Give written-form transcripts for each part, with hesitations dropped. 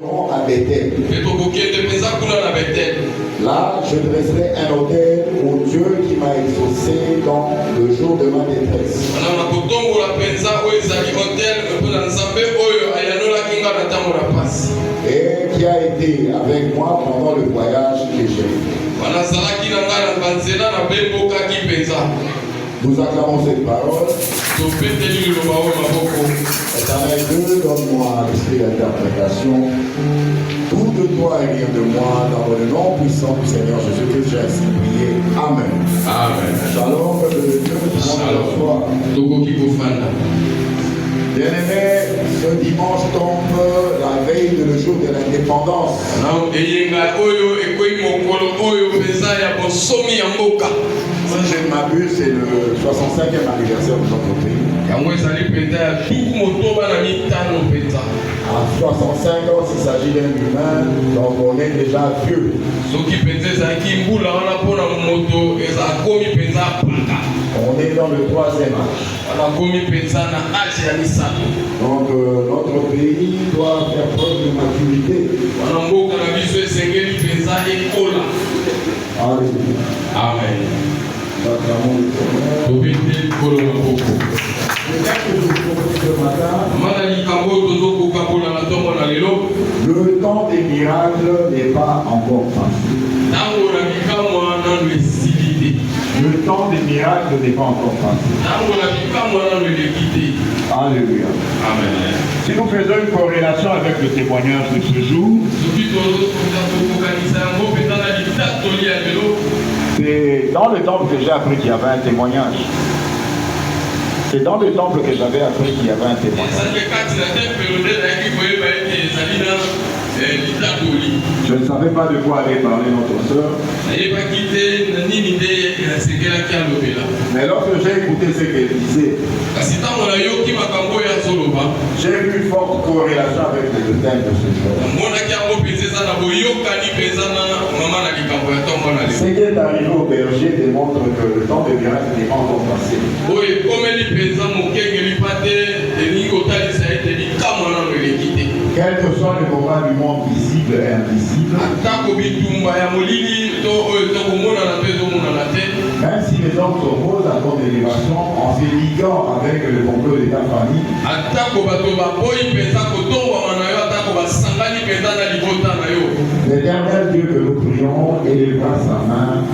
À Bethel. Là, je dresserai un autel au Dieu qui m'a exaucé dans le jour de ma détresse. Et qui a été avec moi pendant le voyage que j'ai fait. Nous acclamons cette parole. Éternel Dieu, donne-moi l'esprit d'interprétation. Tout de toi et rien de moi, dans le nom puissant du Seigneur Jésus-Christ, j'ai ainsi prié. Amen. Amen. Shalom, peuple de Dieu. Shalom. Bien-aimés, ce dimanche tombe la veille de le jour de l'indépendance. Si je ne m'abuse, c'est le 65e anniversaire de notre pays. À 65 ans, s'il s'agit d'un humain, donc on est déjà vieux. On est dans le 3e âge. Donc notre pays doit faire preuve de maturité. Alléluia. Amen. Le temps des miracles n'est pas encore passé. Le temps des miracles n'est pas encore passé. Alléluia. Amen. Si nous faisons une corrélation avec le témoignage de ce jour, c'est dans le temple que j'ai appris qu'il y avait un témoignage. C'est dans le temple que j'avais appris qu'il y avait un témoignage. Je ne savais pas de quoi allait parler notre soeur. Mais lorsque j'ai écouté ce qu'elle disait, j'ai eu une forte corrélation avec le thème de ce jour. Ce qui est arrivé au berger démontre que le temps de miracle n'est pas encore passé. Quels que soient les moments du monde visible et invisible, même si les hommes s'opposent à ton élévation en se liguant avec le complot de ta famille, l'éternel Dieu que nous prions élèvera sa main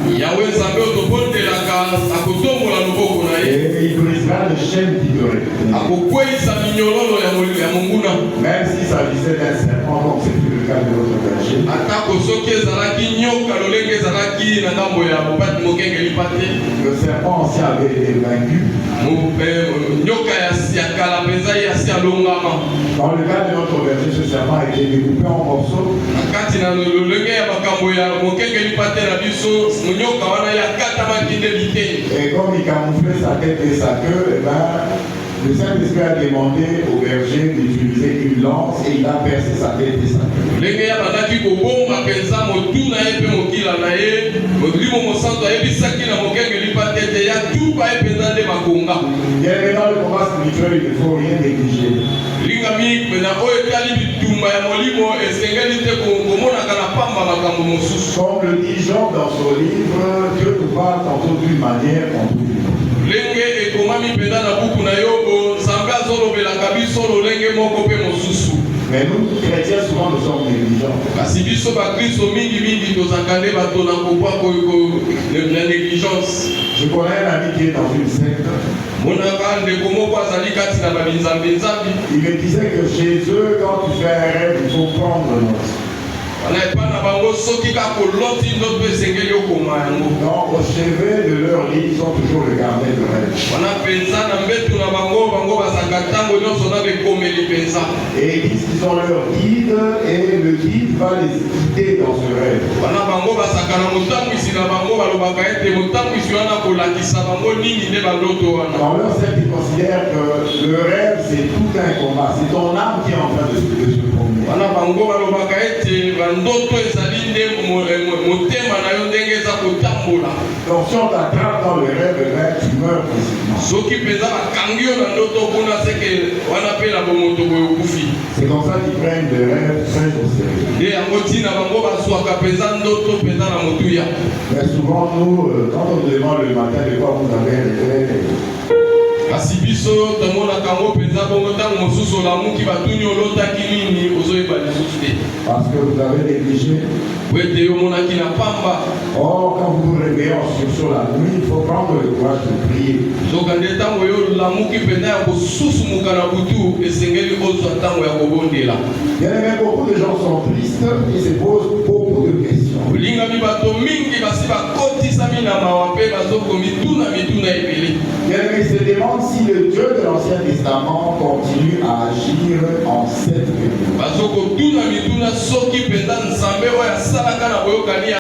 et il brisera les chaînes qui te retenaient. Même s'il s'agissait d'un serpent comme c'est le cas de notre berger, le serpent aussi avait été vaincu. Dans le cas de notre berger, ce serpent a été découpé en morceaux. Et comme il camouflait sa tête et sa queue, eh ben, le Saint-Esprit a demandé au berger d'utiliser une lance et il a percé sa tête et sa queue. Bien dans le combat spirituel, il ne faut rien négliger. Comme le dit Jean dans son livre, Dieu nous parle tantôt d'une manière, tantôt d'une autre. Mais nous, chrétiens, souvent nous sommes négligents. Je connais un ami qui est dans une secte. Il me disait que chez eux, quand tu fais un rêve, il faut prendre note. Donc, au chevet de leur lit, ils ont toujours le carnet de rêve. Et ils disent qu'ils ont leur guide et le guide va les guider dans ce rêve. Dans leur secte, ils considèrent que le rêve, c'est tout un combat. C'est ton âme qui est en train de se promener. Donc si on t'attrape dans le rêve, tu meurs physiquement. C'est comme ça qu'ils prennent des rêves très au sérieux. Mais souvent, nous, quand on nous demande le matin de quoi vous avez rêvé, parce que vous avez négligé. Or, quand vous vous réveillez en sursaut la nuit, il faut prendre le courage de prier. Bien aimé, beaucoup de gens sont tristes et se posent beaucoup de questions. Bien aimé, ils se demandent si le Dieu de l'Ancien Testament continue à agir en cette période.